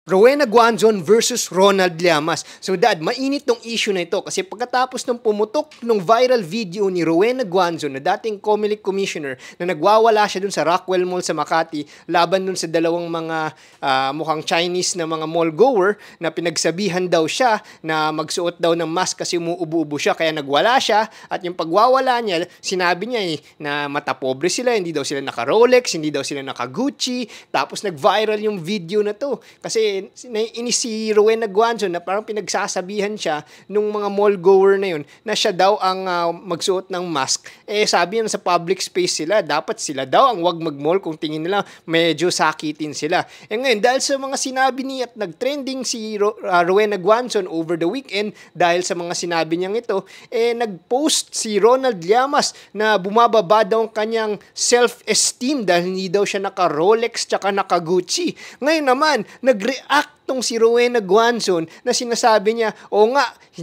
Rowena Guanzon versus Ronald Llamas. So Dad, mainit tong issue na ito kasi pagkatapos ng pumutok ng viral video ni Rowena Guanzon na dating Comelec Commissioner na nagwawala siya dun sa Rockwell Mall sa Makati laban dun sa dalawang mga mukhang Chinese na mga mall goer na pinagsabihan daw siya na magsuot daw ng mask kasi umuubo-ubo siya kaya nagwala siya at yung pagwawala niya sinabi niya na matapobre sila, hindi daw sila naka-Rolex, hindi daw sila naka-Gucci, tapos nag-viral yung video na to kasi naiinis si Rowena Guanzon na parang pinagsasabihan siya nung mga mall goer na yun na siya daw ang magsuot ng mask. Sabi niya sa public space sila, dapat sila daw ang wag mag-mall kung tingin nila medyo sakitin sila. Ngayon, dahil sa mga sinabi niya at nag-trending si Rowena Guanzon over the weekend dahil sa mga sinabi niyang ito, nag-post si Ronald Llamas na bumababa daw ang kanyang self-esteem dahil hindi daw siya naka-Rolex tsaka naka-Gucci. Ngayon naman, nag-react tong si Rowena Guanzon na sinasabi niya,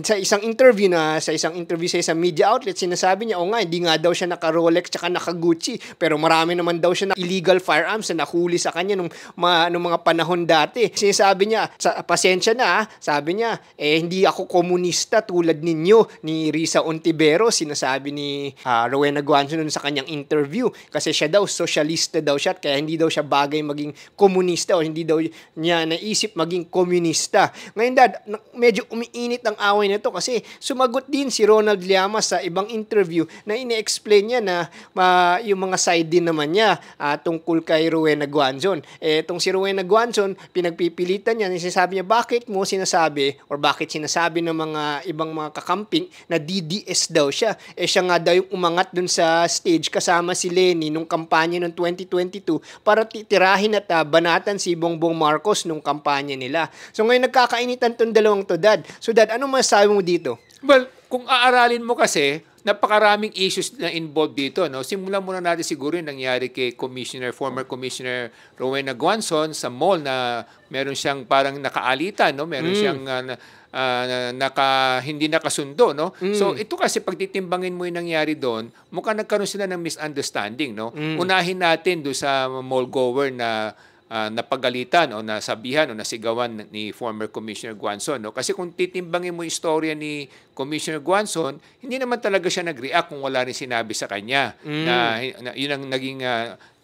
sa isang interview sa isang media outlet, sinasabi niya, hindi nga daw siya naka-Rolex tsaka naka-Gucci, pero marami naman daw siya na illegal firearms na nahuli sa kanya nung mga panahon dati. Sinasabi niya, pasensya na, sabi niya, hindi ako komunista tulad ninyo, ni Risa Ontiveros, sinasabi ni Rowena Guanzon sa kanyang interview, kasi siya daw, sosyalista daw siya, kaya hindi daw siya bagay maging komunista o hindi daw niya naisip maging komunista. Ngayon, Dad, medyo umiinit ang away nito kasi sumagot din si Ronald Llamas sa ibang interview na ine-explain niya na yung mga side din naman niya tungkol kay Rowena Guanzon. Itong si Rowena Guanzon, pinagpipilitan niya, sinasabi niya, bakit sinasabi ng mga ibang mga kakamping na DDS daw siya? Siya nga daw yung umangat dun sa stage kasama si Lenny nung kampanya ng 2022 para titirahin at banatan si Bongbong Marcos nung kampanya nila. So ngayon nagkakainitan tong dalawang to, Dad. So Dad, anong masasabi mo dito? Well, kung aaralin mo kasi, napakaraming issues na involved dito, no? Simulan muna natin siguro yung nangyari kay former Commissioner Rowena Guanzon sa mall na meron siyang parang nakaalitan, no? Meron siyang hindi nakasundo, no? So ito kasi pagtitimbangin mo yung nangyari doon, mukhang nagkaroon sila ng misunderstanding, no? Unahin natin do sa mall goer na napagalitan o nasabihan o nasigawan ni former Commissioner Guanzon, no? Kasi kung titimbangin mo yung istorya ni Commissioner Guanzon, hindi naman talaga siya nag-react kung wala rin sinabi sa kanya na yun ang naging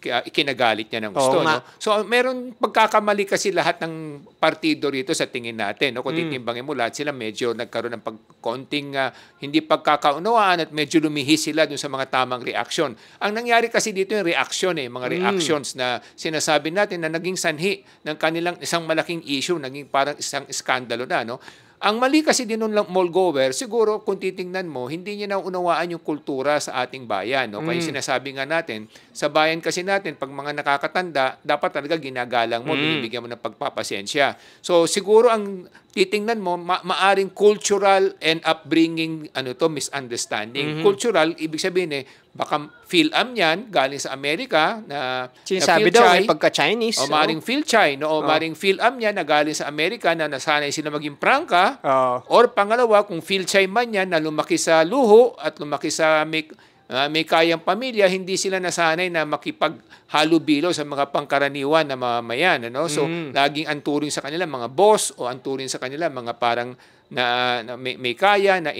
ikinagalit niya ng gusto, no? So meron pagkakamali kasi lahat ng partido rito sa tingin natin, no? Kung titimbangin mo, lahat sila medyo nagkaroon ng konting hindi pagkakaunawaan at medyo lumihis sila dun sa mga tamang reaksyon. Ang nangyari kasi dito yung reaksyon, mga reactions na sinasabi natin na naging sanhi ng kanilang isang malaking issue, naging parang isang iskandalo na, no? Ang mali kasi din ng mall goer, siguro kung titingnan mo, hindi niya naunawaan yung kultura sa ating bayan, no? Kaya sinasabi nga natin, sa bayan kasi natin, pag mga nakakatanda, dapat talaga ginagalang mo, binibigyan mo ng pagpapasensya. So siguro ang titingnan mo, maaring cultural and upbringing misunderstanding. Cultural, ibig sabihin baka Phil-Am yan, galing sa Amerika, na sinasabi daw ay pagka-Chinese. O maring Phil-Chai, no? O maring Phil-Am yan na galing sa Amerika na nasanay sila maging prangka. Or pangalawa, kung Phil-Chai man yan na lumaki sa luho at lumaki sa may kayang pamilya, hindi sila nasanay na makipaghalubilo sa mga pangkaraniwan na mamamayan, ano? So, laging anturing sa kanila mga boss o anturing sa kanila mga parang na may kaya na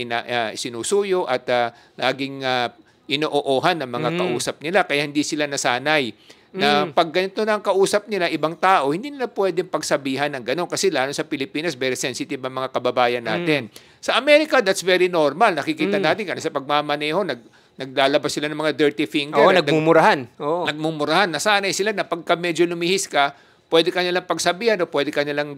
sinusuyo at laging inoohan ng mga kausap nila, kaya hindi sila nasanay na pag ganito na ang kausap nila, ibang tao, hindi nila pwedeng pagsabihan ng gano'n kasi lalo sa Pilipinas, very sensitive ang mga kababayan natin. Sa Amerika, that's very normal. Nakikita natin kasi sa pagmamaneho, naglalabas sila ng mga dirty finger. Nagmumurahan. Nagmumurahan. Nasanay sila na pagka medyo lumihis ka, pwede ka nilang pagsabihan o pwede ka nilang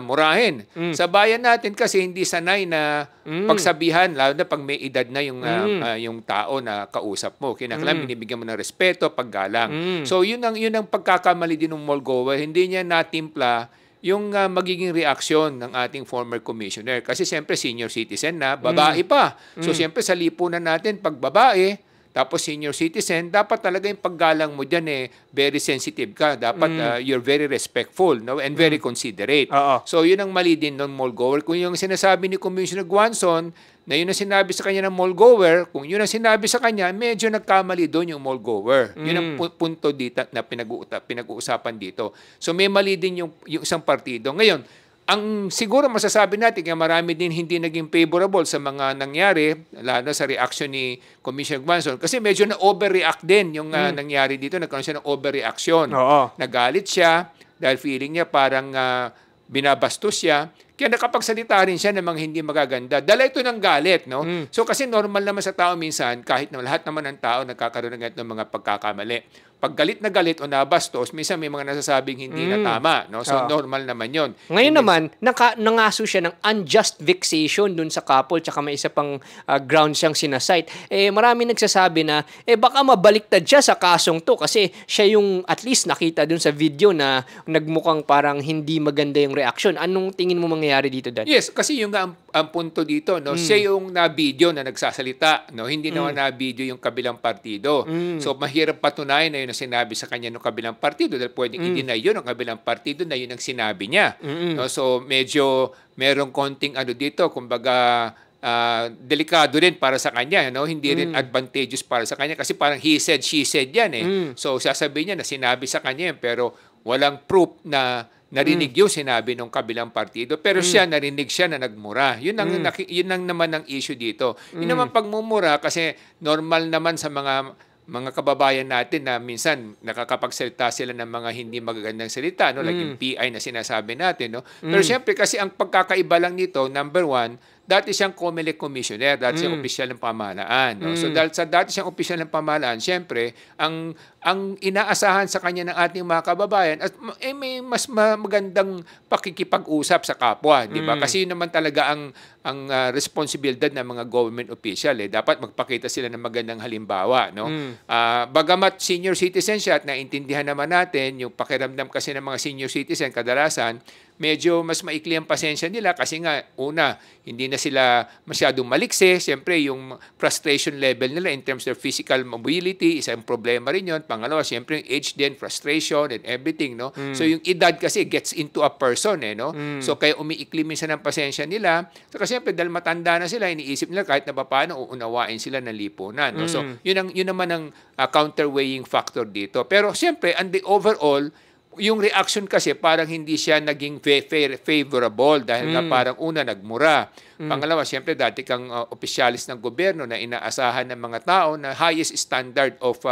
murahin. Sa bayan natin kasi hindi sanay na pagsabihan, lalo na pag may edad na yung tao na kausap mo. Kinakailangan binibigyan mo ng respeto, paggalang. So yun ang pagkakamali din ng mall goer. Hindi niya natimpla yung magiging reaksyon ng ating former commissioner. Kasi siyempre senior citizen na, babae pa. So siyempre sa lipunan natin, pag babae, tapos senior citizen, dapat talaga yung paggalang mo dyan very sensitive ka. Dapat you're very respectful, no? And very considerate. So yun ang mali din ng mall goer. Kung yung sinasabi ni Commissioner Guanzon, na yun ang sinabi sa kanya ng mall goer, kung yun ang sinabi sa kanya, medyo nagkamali doon yung mall goer. Yun ang punto dito na pinag-uusapan dito. So may mali din yung isang partido. Ngayon, ang siguro masasabi natin kaya marami din hindi naging favorable sa mga nangyari, lalo sa reaction ni Commissioner Guanzon, kasi medyo na-overreact din yung nangyari dito. Nagkaroon siya ng overreaction. Nagalit siya dahil feeling niya parang binabastos siya. Kaya nakapagsalita rin siya ng mga hindi magaganda. Dala ito ng galit, no? So kasi normal naman sa tao minsan, kahit na lahat naman ng tao nagkakaroon ng mga pagkakamali. Pag galit na galit o nabastos, minsan may mga nasasabing hindi na tama, no? So normal naman 'yon. Ngayon naman, nangaso siya ng unjust vexation dun sa couple, tsaka may isa pang ground siyang sinasite. Marami nagsasabi na baka mabaliktad siya sa kasong to kasi siya yung at least nakita dun sa video na nagmukhang parang hindi maganda yung reaction. Anong tingin mo mangyayari dito, Dan? Yes, kasi yung ang punto dito, no, siya yung na-video na nagsasalita, no, hindi naman na-video yung kabilang partido. So mahirap patunayan na yun ang sinabi sa kanya ng kabilang partido dahil pwedeng i-deny yun ang kabilang partido na yun ang sinabi niya. No, so medyo merong konting dito, kumbaga delikado rin para sa kanya, no? Hindi rin advantageous para sa kanya kasi parang he said, she said yan So sasabihin niya na sinabi sa kanya yan pero walang proof na narinig yung sinabi ng kabilang partido pero siya narinig siya na nagmura. Yun ang naman ang issue dito. Yun naman pagmumura kasi normal naman sa mga kababayan natin na minsan nakakapagsalita sila ng mga hindi magagandang salita, no? Like yung PI na sinasabi natin, no? Pero syempre kasi ang pagkakaiba lang nito, number one, dati siyang COMELEC commissioner, dati siyang opisyal ng pamahalaan. No? So dahil sa dati siyang opisyal ng pamahalaan, syempre, ang inaasahan sa kanya ng ating mga kababayan at may mas magandang pakikipag-usap sa kapwa, di ba? Kasi yun naman talaga ang responsibilidad ng mga government official. Dapat magpakita sila ng magandang halimbawa, no? Bagamat senior citizen siya at naintindihan naman natin yung pakiramdam kasi ng mga senior citizen kadalasan, medyo mas maikli ang pasensya nila kasi nga, una, hindi na sila masyadong maliksi. Siyempre, yung frustration level nila in terms of physical mobility, isang problema rin yun. Pangalawa, siyempre, yung age din, frustration and everything, no? So, yung edad kasi gets into a person, no? So, kaya umiikli minsan ang pasensya nila. So, kasi siyempre, dahil matanda na sila, iniisip nila kahit na paano uunawain sila ng lipunan, no? So, yun naman ang counterweighing factor dito. Pero, siyempre, and the overall, yung reaction kasi parang hindi siya naging favorable dahil nga parang una nagmura. Pangalawa, siyempre dati kang opisyalis ng gobyerno na inaasahan ng mga tao na highest standard of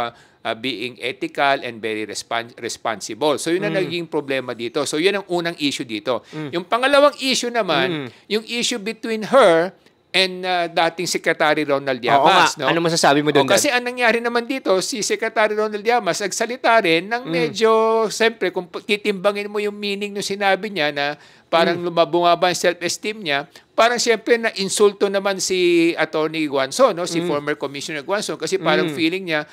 being ethical and very responsible. So yun ang naging problema dito. So yun ang unang issue dito. Yung pangalawang issue naman, yung issue between her and dating Secretary Ronald Llamas. No? Ano masasabi mo doon? Kasi ang nangyari naman dito, si Secretary Ronald Llamas nagsalita rin ng medyo, siyempre, kung titimbangin mo yung meaning ng sinabi niya na parang bumaba ang self-esteem niya, parang siyempre na-insulto naman si Attorney Guanzon, no? Si former Commissioner Guanzon, kasi parang feeling niya,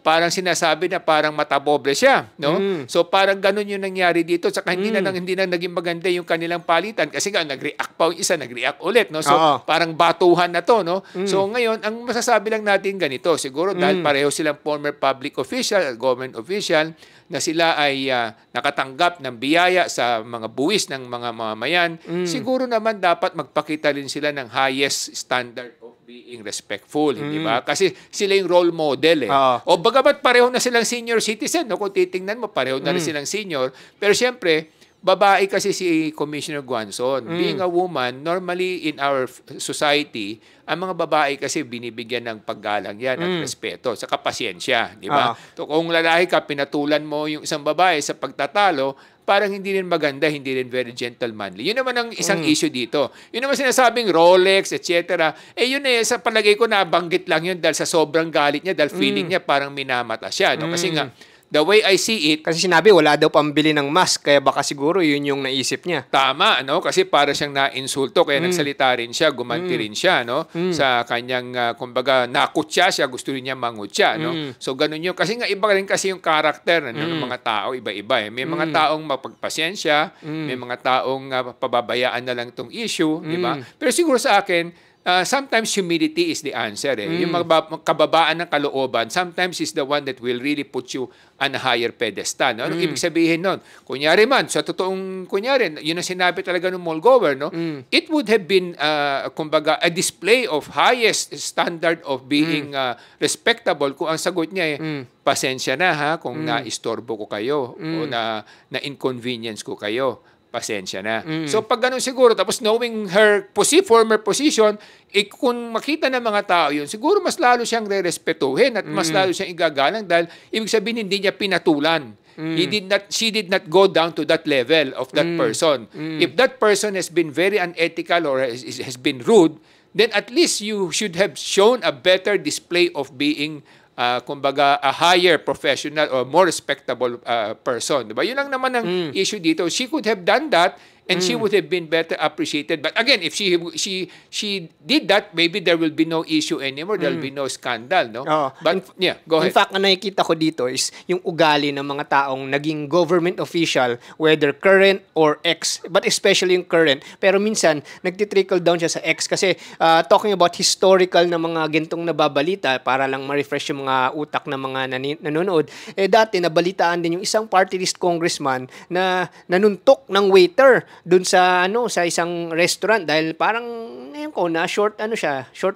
parang sinasabi na parang matapobre siya, no? So parang ganun yung nangyari dito, saka hindi na naging maganda yung kanilang palitan kasi nga nag-react pa yung isa, nag-react ulit, no? So parang batuhan na to, no? So ngayon, ang masasabi lang natin ganito, siguro dahil pareho silang former public official, government official, na sila ay nakatanggap ng biyaya sa mga buwis ng mga mamamayan, siguro naman dapat magpakita rin sila ng highest standard of being respectful, hindi ba? Kasi sila yung role model O bagamat pareho na silang senior citizen, no? Kung titingnan mo, pareho na rin silang senior, pero siyempre, babae kasi si Commissioner Guanzon. Being a woman, normally in our society, ang mga babae kasi binibigyan ng paggalang yan at respeto, sa pasyensya, di ba? Kung lalaki ka, pinatulan mo yung isang babae sa pagtatalo, parang hindi rin maganda, hindi rin very gentlemanly. Yun naman ang isang issue dito. Yun naman sinasabing Rolex, etc. Yun sa palagay ko nabanggit lang yun dahil sa sobrang galit niya, dahil feeling niya parang minamata siya. No? Kasi nga, the way I see it, kasi sinabi wala daw pambili ng mask, kaya baka siguro yun yung naisip niya. Tama, no? Kasi para siyang na-insulto, kaya nagsalita rin siya, gumanti rin siya, no? Sa kanyang, kumbaga, nakutya siya, gusto rin niya mangutya, no? So, ganun yun. Kasi nga, iba rin kasi yung karakter ng mga tao, iba-iba. May mga taong mapagpasensya, may mga taong pababayaan na lang itong issue, di ba? Pero siguro sa akin, sometimes humility is the answer. Yung kababaan ng kalooban, sometimes is the one that will really put you on a higher pedestal. No? Anong ibig sabihin nun? Kunyari man, sa totoong kunyari, yun ang sinabi talaga ng mallgoer, no? It would have been, kumbaga, a display of highest standard of being respectable kung ang sagot niya pasensya na ha kung na-istorbo ko kayo o na-inconvenience ko kayo. Pasensya na. So pag ganun siguro, tapos knowing her former position, kung makita ng mga tao yun, siguro mas lalo siyang re-respetuhin at mas lalo siyang igagalang dahil ibig sabihin hindi niya pinatulan. She did not go down to that level of that person. If that person has been very unethical or has been rude, then at least you should have shown a better display of being kumbaga, a higher professional or more respectable person. Diba? Yun lang naman ang issue dito. She could have done that and she would have been better appreciated. But again, if she did that, maybe there will be no issue anymore. There will be no scandal. No? But, yeah, go ahead. In fact, ang nakikita ko dito is yung ugali ng mga taong naging government official, whether current or ex, but especially yung current. Pero minsan, nagtitrickle down siya sa ex kasi talking about historical na mga gintong nababalita para lang ma-refresh yung mga utak ng mga nanonood. Dati, nabalitaan din yung isang party list congressman na nanuntok ng waiter dun sa sa isang restaurant dahil parang ngayon ko na short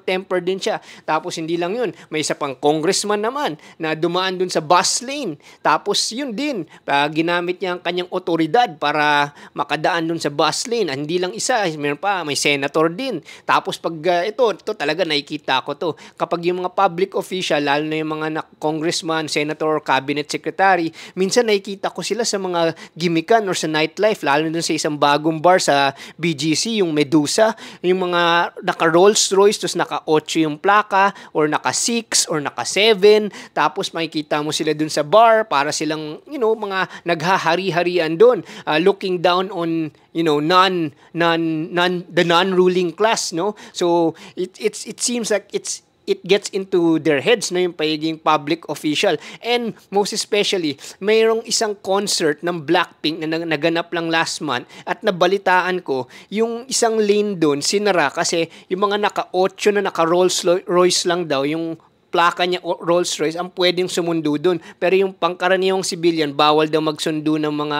temper din siya. Tapos hindi lang yun, may isa pang congressman naman na dumaan dun sa bus lane. Tapos yun din, ginamit niya ang kanyang otoridad para makadaan dun sa bus lane. Hindi lang isa, meron pa, may senator din. Tapos pag ito talaga nakikita ko to. Kapag yung mga public official, lalo na yung mga congressman, senator, cabinet secretary, minsan nakikita ko sila sa mga gimikan or sa nightlife, lalo dun sa isang bagong bar sa BGC, yung Medusa, yung mga naka Rolls Royce, tapos naka 8 yung plaka, or naka 6, or naka 7, tapos makikita mo sila dun sa bar, para silang, mga naghahari-harian dun, looking down on, the non-ruling class, no? So, it seems like it gets into their heads na yung pagiging public official. And most especially, mayroong isang concert ng Blackpink na naganap lang last month at nabalitaan ko, yung isang lane doon, sinara kasi yung mga naka-8 na naka-Rolls Royce lang daw, yung plaka niya Rolls Royce ang pwedeng sumundo doon. Pero yung pangkaraniwang civilian, bawal daw magsundo ng mga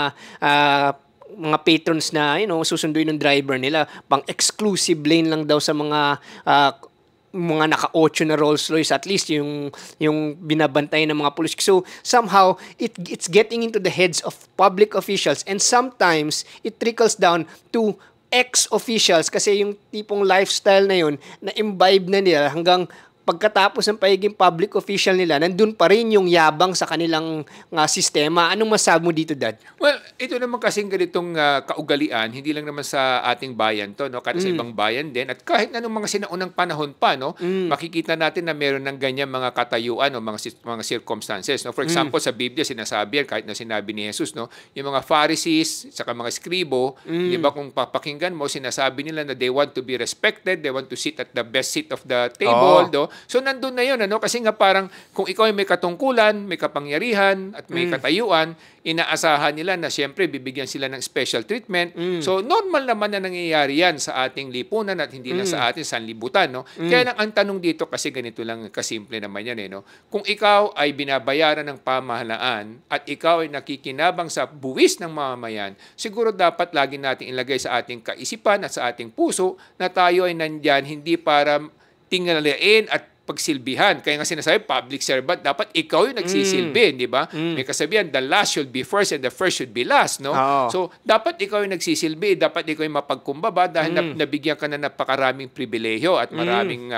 patrons na, susunduin ng driver nila. Pang-exclusive lane lang daw sa mga naka-8 na Rolls Royce, at least yung binabantay ng mga pulis. So somehow it's getting into the heads of public officials, and sometimes it trickles down to ex-officials kasi yung tipong lifestyle na yun na imbibe na nila hanggang pagkatapos ng pagiging public official nila, nandun pa rin yung yabang sa kanilang sistema. Anong masabi mo dito, Dad? Well, ito naman kasing ganitong kaugalian, hindi lang naman sa ating bayan to, no? Kahit sa ibang bayan din. At kahit na nung mga sinaunang panahon pa, no? Makikita natin na meron ng ganyan mga katayuan o mga circumstances. No? For example, sa Biblia, sinasabi yan, kahit na sinabi ni Jesus, no? Yung mga Pharisees, saka mga Skribo, di ba kung papakinggan mo, sinasabi nila na they want to be respected, they want to sit at the best seat of the table, no? So nandun na yun, kasi nga parang kung ikaw ay may katungkulan, may kapangyarihan, at may katayuan, inaasahan nila na siyempre bibigyan sila ng special treatment. So normal naman na nangyayari yan sa ating lipunan at hindi lang sa ating sanlibutan. No? Kaya lang ang tanong dito, kasi ganito lang kasimple naman yan. No? Kung ikaw ay binabayaran ng pamahalaan at ikaw ay nakikinabang sa buwis ng mamamayan, siguro dapat lagi natin ilagay sa ating kaisipan at sa ating puso na tayo ay nandyan hindi para tingalain at pagsilbihan. Kaya nga sinasabi, public servant, dapat ikaw yung nagsisilbi, di ba? May kasabihan, the last should be first and the first should be last, no? So, dapat ikaw yung nagsisilbi, dapat ikaw yung mapagkumbaba dahil nabigyan ka na napakaraming pribilehiyo at maraming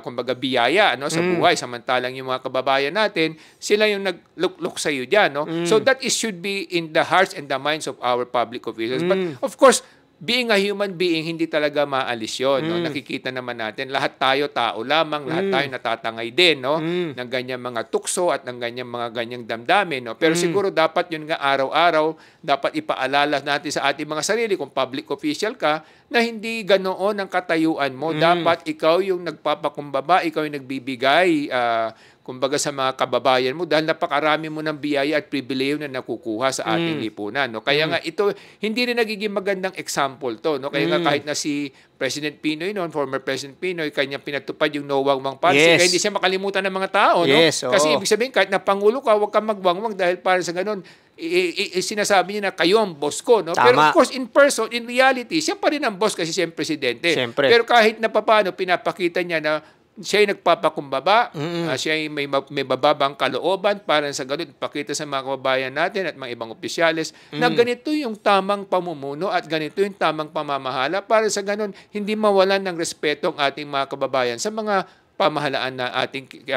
kumbaga biyaya sa buhay. Samantalang yung mga kababayan natin, sila yung nagluklok sa iyo diyan, no? So, that should be in the hearts and the minds of our public officials. But, of course, being a human being, hindi talaga maalis yun. No? Nakikita naman natin, lahat tayo tao lamang, lahat tayo natatangay din, no? Ng ganyang mga tukso at ng ganyang damdamin. No? Pero siguro dapat yun nga araw-araw, dapat ipaalala natin sa ating mga sarili, kung public official ka, na hindi ganoon ang katayuan mo. Dapat ikaw yung nagpapakumbaba, ikaw yung nagbibigay, kumbaga sa mga kababayan mo dahil napakarami mo ng biyaya at pribileyo na nakukuha sa ating lipunan. No? Kaya nga ito, hindi rin nagiging magandang example to. No? Kaya nga kahit na si President Pinoy noon, former President Pinoy, kanya pinatupad yung no wangwang policy. Yes. Kaya hindi siya makalimutan ng mga tao. No? Yes, oo. Kasi ibig sabihin, kahit na Pangulo ka, huwag kang magwangwang dahil para sa ganun, sinasabi niya na kayo ang boss ko. No? Tama. Pero of course, in person, in reality, siya pa rin ang boss kasi siya ang presidente. Siyempre. Pero kahit na paano, pinapakita niya na siya ay nagpapakumbaba, siya ay may bababang kalooban para sa ganun, pakita sa mga kababayan natin at mga ibang opisyales na ganito yung tamang pamumuno at ganito yung tamang pamamahala para sa ganun, hindi mawalan ng respeto ang ating mga kababayan sa mga pamahalaan na ating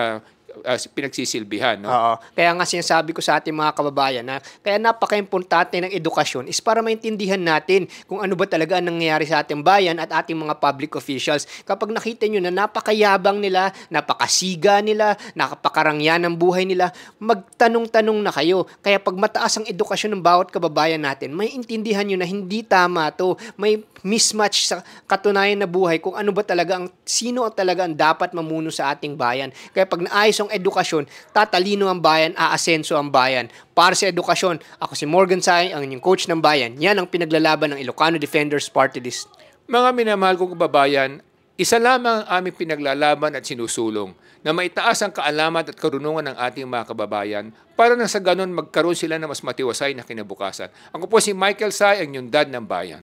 pinagsisilbihan. No? Oo. Kaya nga sinasabi ko sa ating mga kababayan na kaya napaka-importante ng edukasyon is para maintindihan natin kung ano ba talaga ang nangyayari sa ating bayan at ating mga public officials. Kapag nakita nyo na napakayabang nila, napakasiga nila, napakarangyan ng buhay nila, magtanong-tanong na kayo. Kaya pag mataas ang edukasyon ng bawat kababayan natin, may intindihan nyo na hindi tama to. May mismatch sa katunayan na buhay kung ano ba talaga sino talaga ang dapat mamuno sa ating bayan. Kaya pag naayos ang edukasyon, tatalino ang bayan, aasenso ang bayan. Para sa edukasyon, ako si Morgan Tsay, ang inyong coach ng bayan. Yan ang pinaglalaban ng Ilocano Defenders Party List. Mga minamahal kong kababayan, isa lamang ang aming pinaglalaban at sinusulong na maitaas ang kaalaman at karunungan ng ating mga kababayan para na sa ganon magkaroon sila ng mas matiwasay na kinabukasan. Ako po si Michael Tsay, ang inyong dad ng bayan.